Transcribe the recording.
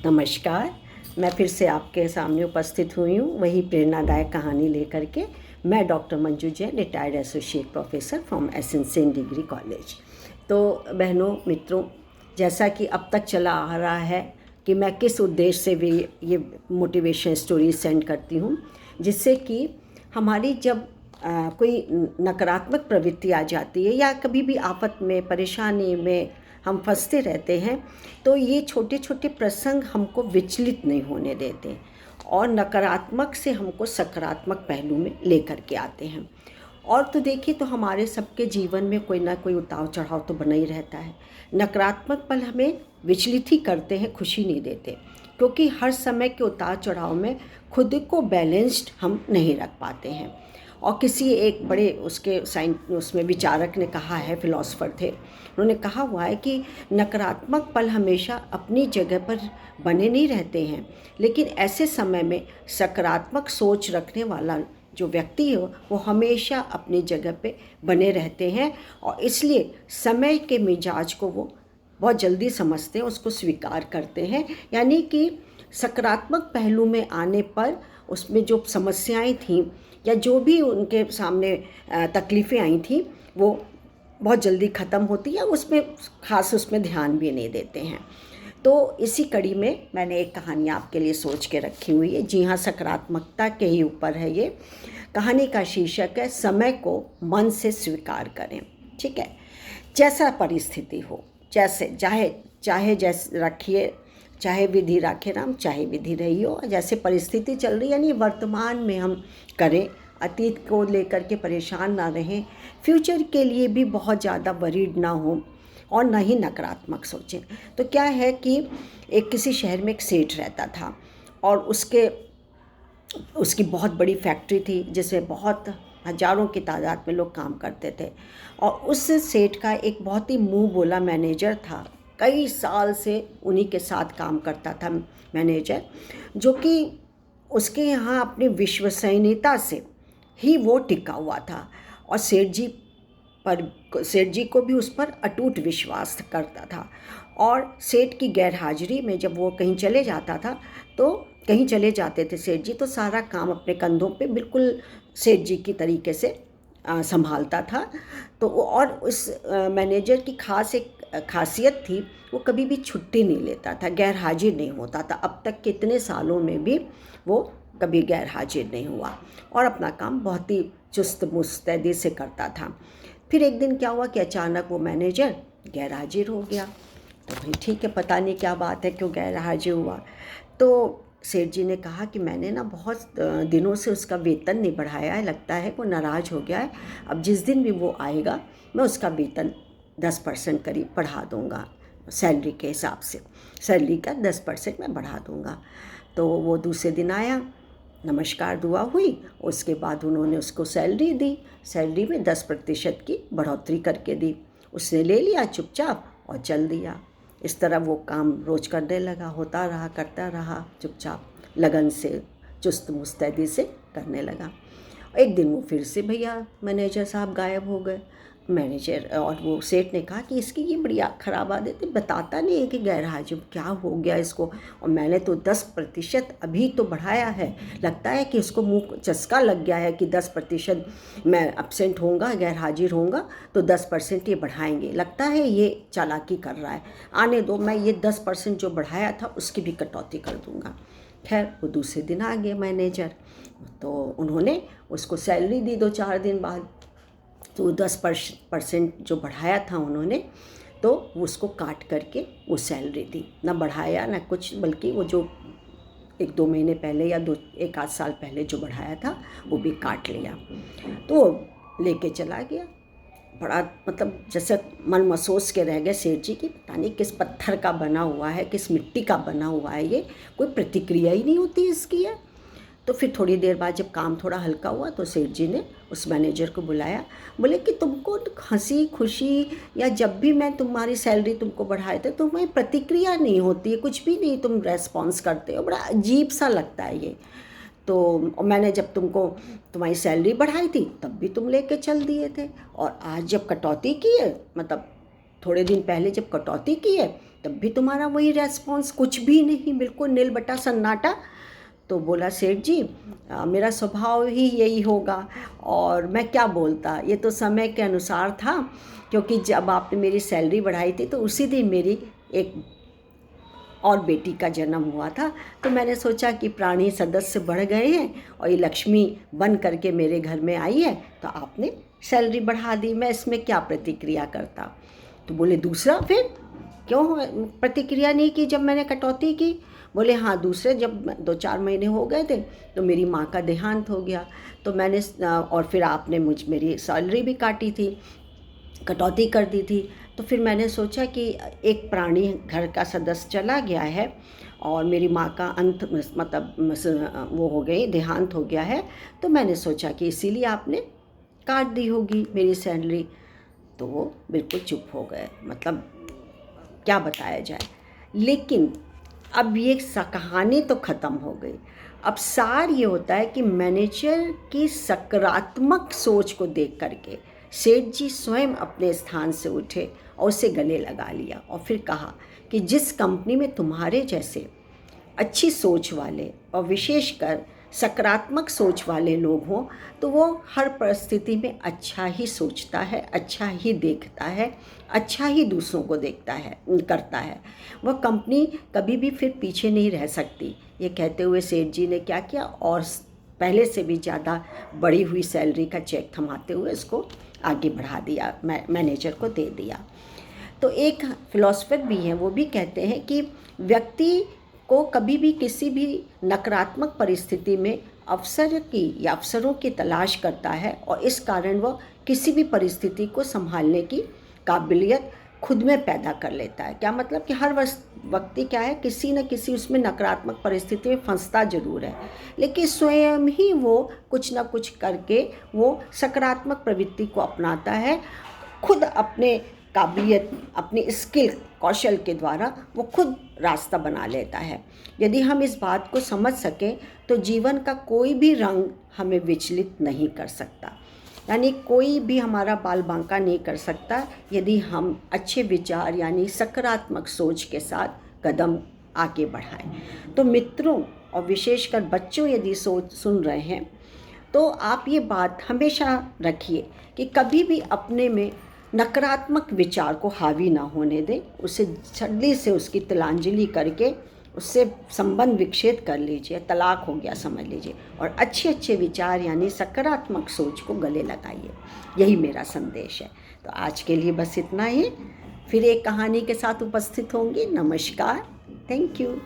नमस्कार। मैं फिर से आपके सामने उपस्थित हुई हूँ वही प्रेरणादायक कहानी लेकर के। मैं doctor Manju Jain, retired associate professor from essential degree college. तो बहनों मित्रों, जैसा कि अब तक चला आ रहा है कि मैं किस उद्देश्य से भी ये मोटिवेशन स्टोरी सेंड करती हूँ, जिससे कि हमारी जब कोई नकारात्मक प्रवृत्ति आ जाती है या कभी भी आफत में, परेशानी में हम फंसते रहते हैं, तो ये छोटे छोटे प्रसंग हमको विचलित नहीं होने देते और नकारात्मक से हमको सकारात्मक पहलू में लेकर के आते हैं। और तो देखिए, तो हमारे सबके जीवन में कोई ना कोई उतार चढ़ाव तो बना ही रहता है। नकारात्मक पल हमें विचलित ही करते हैं, खुशी नहीं देते, क्योंकि हर समय के उतार चढ़ाव में खुद को बैलेंस्ड हम नहीं रख पाते हैं। और किसी एक बड़े उसमें विचारक ने कहा है, फिलॉसफर थे, उन्होंने कहा हुआ है कि नकारात्मक पल हमेशा अपनी जगह पर बने नहीं रहते हैं, लेकिन ऐसे समय में सकारात्मक सोच रखने वाला जो व्यक्ति है वो हमेशा अपनी जगह पे बने रहते हैं। और इसलिए समय के मिजाज को वो बहुत जल्दी समझते हैं, उसको स्वीकार करते हैं। यानी कि सकारात्मक पहलू में आने पर उसमें जो समस्याएं थीं या जो भी उनके सामने तकलीफ़ें आई थीं, वो बहुत जल्दी ख़त्म होती है, उसमें ध्यान भी नहीं देते हैं। तो इसी कड़ी में मैंने एक कहानी आपके लिए सोच के रखी हुई है। जी हाँ, सकारात्मकता के ही ऊपर है ये। कहानी का शीर्षक है, समय को मन से स्वीकार करें। ठीक है, जैसा परिस्थिति हो, जैसे चाहे जैसे रखिए, चाहे विधि राखे राम, चाहे विधि रही हो, जैसे परिस्थिति चल रही है, यानी वर्तमान में हम करें, अतीत को लेकर के परेशान ना रहें, फ्यूचर के लिए भी बहुत ज़्यादा वरीड ना हो और ना ही नकारात्मक सोचें। तो क्या है कि एक किसी शहर में एक सेठ रहता था और उसकी बहुत बड़ी फैक्ट्री थी, जिसमें बहुत हजारों की तादाद में लोग काम करते थे। और उस सेठ का एक बहुत ही मुंह बोला मैनेजर था, कई साल से उन्हीं के साथ काम करता था मैनेजर, जो कि उसके यहाँ अपनी विश्वसनीयता से ही वो टिका हुआ था और सेठ जी को भी उस पर अटूट विश्वास करता था। और सेठ की गैर हाजिरी में जब वो कहीं चले जाते थे सेठ जी, तो सारा काम अपने कंधों पे बिल्कुल सेठ जी की तरीके से संभालता था। तो और उस मैनेजर की खासियत थी, वो कभी भी छुट्टी नहीं लेता था, गैर हाजिर नहीं होता था। अब तक कितने सालों में भी वो कभी गैर हाजिर नहीं हुआ और अपना काम बहुत ही चुस्त मुस्तैदी से करता था। फिर एक दिन क्या हुआ कि अचानक वो मैनेजर गैर हाजिर हो गया। तो भाई ठीक है, पता नहीं क्या बात है, क्यों गैर हाजिर हुआ। तो सेठ जी ने कहा कि मैंने ना बहुत दिनों से उसका वेतन नहीं बढ़ाया है, लगता है वो नाराज़ हो गया है। अब जिस दिन भी वो आएगा, मैं उसका वेतन 10% करीब बढ़ा दूंगा, सैलरी के हिसाब से, सैलरी का 10% मैं बढ़ा दूंगा। तो वो दूसरे दिन आया, नमस्कार दुआ हुई, उसके बाद उन्होंने उसको सैलरी दी, सैलरी में 10% की बढ़ोतरी करके दी। उसने ले लिया चुपचाप और चल दिया। इस तरह वो काम रोज़ करने लगा, करता रहा चुपचाप, लगन से, चुस्त मुस्तैदी से करने लगा। एक दिन वो फिर से भैया मैनेजर साहब गायब हो गए। मैनेजर और वो सेठ ने कहा कि इसकी ये बड़ी खराब आदत है, बताता नहीं है कि गैर हाजिर, क्या हो गया इसको, और मैंने तो 10% अभी तो बढ़ाया है, लगता है कि उसको मुंह को चस्का लग गया है कि 10% मैं अब्सेंट होऊंगा, गैर हाजिर होऊंगा तो 10% ये बढ़ाएंगे, लगता है ये चालाकी कर रहा है, आने दो, मैं ये 10% जो बढ़ाया था उसकी भी कटौती कर दूंगा। खैर वो दूसरे दिन आ गए मैनेजर, तो उन्होंने उसको सैलरी दी 2-4 दिन बाद। तो 10% जो बढ़ाया था उन्होंने, तो उसको काट करके वो सैलरी दी, ना बढ़ाया ना कुछ, बल्कि वो जो 1-2 महीने पहले या 1-8 साल पहले जो बढ़ाया था वो भी काट लिया। तो वो लेके चला गया। बड़ा मतलब जैसे मन महसूस के रह गए सेठ जी की, पता नहीं किस पत्थर का बना हुआ है, किस मिट्टी का बना हुआ है, ये कोई प्रतिक्रिया ही नहीं होती इसकी है। तो फिर थोड़ी देर बाद जब काम थोड़ा हल्का हुआ तो सेठ जी ने उस मैनेजर को बुलाया, बोले कि तुमको हंसी खुशी या जब भी मैं तुम्हारी सैलरी तुमको बढ़ाए थे, तुम्हें प्रतिक्रिया नहीं होती है, कुछ भी नहीं तुम रेस्पॉन्स करते हो, बड़ा अजीब सा लगता है ये। तो मैंने जब तुमको तुम्हारी सैलरी बढ़ाई थी तब भी तुम लेके चल दिए थे, और आज जब कटौती की है, मतलब थोड़े दिन पहले जब कटौती की है, तब भी तुम्हारा वही रेस्पॉन्स, कुछ भी नहीं, बिल्कुल नील बटा सन्नाटा। तो बोला सेठ जी मेरा स्वभाव ही यही होगा और मैं क्या बोलता, ये तो समय के अनुसार था, क्योंकि जब आपने मेरी सैलरी बढ़ाई थी तो उसी दिन मेरी एक और बेटी का जन्म हुआ था। तो मैंने सोचा कि प्राणी सदस्य बढ़ गए हैं और ये लक्ष्मी बन करके मेरे घर में आई है, तो आपने सैलरी बढ़ा दी, मैं इसमें क्या प्रतिक्रिया करता। तो बोले दूसरा फिर क्यों प्रतिक्रिया नहीं की जब मैंने कटौती की। बोले हाँ, दूसरे जब 2-4 महीने हो गए थे तो मेरी माँ का देहांत हो गया, तो मैंने और फिर आपने मेरी सैलरी भी काटी थी, कटौती कर दी थी। तो फिर मैंने सोचा कि एक प्राणी घर का सदस्य चला गया है और मेरी माँ का अंत मतलब वो हो गई, देहांत हो गया है, तो मैंने सोचा कि इसीलिए आपने काट दी होगी मेरी सैलरी। तो वो बिल्कुल चुप हो गए, मतलब क्या बताया जाए। लेकिन अब ये कहानी तो ख़त्म हो गई। अब सार ये होता है कि मैनेजर की सकारात्मक सोच को देख करके सेठ जी स्वयं अपने स्थान से उठे और उसे गले लगा लिया और फिर कहा कि जिस कंपनी में तुम्हारे जैसे अच्छी सोच वाले और विशेषकर सकारात्मक सोच वाले लोग हों तो वो हर परिस्थिति में अच्छा ही सोचता है, अच्छा ही देखता है, अच्छा ही दूसरों को देखता है, करता है। वह कंपनी कभी भी फिर पीछे नहीं रह सकती। ये कहते हुए सेठ जी ने क्या किया, और पहले से भी ज़्यादा बढ़ी हुई सैलरी का चेक थमाते हुए इसको आगे बढ़ा दिया, मैनेजर को दे दिया। तो एक फिलोसफर भी हैं, वो भी कहते हैं कि व्यक्ति को कभी भी किसी भी नकारात्मक परिस्थिति में अवसर की या अवसरों की तलाश करता है और इस कारण वह किसी भी परिस्थिति को संभालने की काबिलियत खुद में पैदा कर लेता है। क्या मतलब कि हर व्यक्ति क्या है, किसी न किसी उसमें नकारात्मक परिस्थिति में फंसता जरूर है, लेकिन स्वयं ही वो कुछ न कुछ करके वो सकारात्मक प्रवृत्ति को अपनाता है। खुद अपने काबिलियत, अपनी स्किल, कौशल के द्वारा वो खुद रास्ता बना लेता है। यदि हम इस बात को समझ सकें तो जीवन का कोई भी रंग हमें विचलित नहीं कर सकता, यानी कोई भी हमारा बाल बांका नहीं कर सकता यदि हम अच्छे विचार यानी सकारात्मक सोच के साथ कदम आगे बढ़ाएं। तो मित्रों और विशेषकर बच्चों यदि सोच सुन रहे हैं तो आप ये बात हमेशा रखिए कि कभी भी अपने में नकारात्मक विचार को हावी ना होने दें, उसे जल्दी से उसकी तिलांजलि करके उससे संबंध विच्छेद कर लीजिए, तलाक हो गया समझ लीजिए, और अच्छे अच्छे विचार यानी सकारात्मक सोच को गले लगाइए। यही मेरा संदेश है। तो आज के लिए बस इतना ही, फिर एक कहानी के साथ उपस्थित होंगी। नमस्कार, थैंक यू।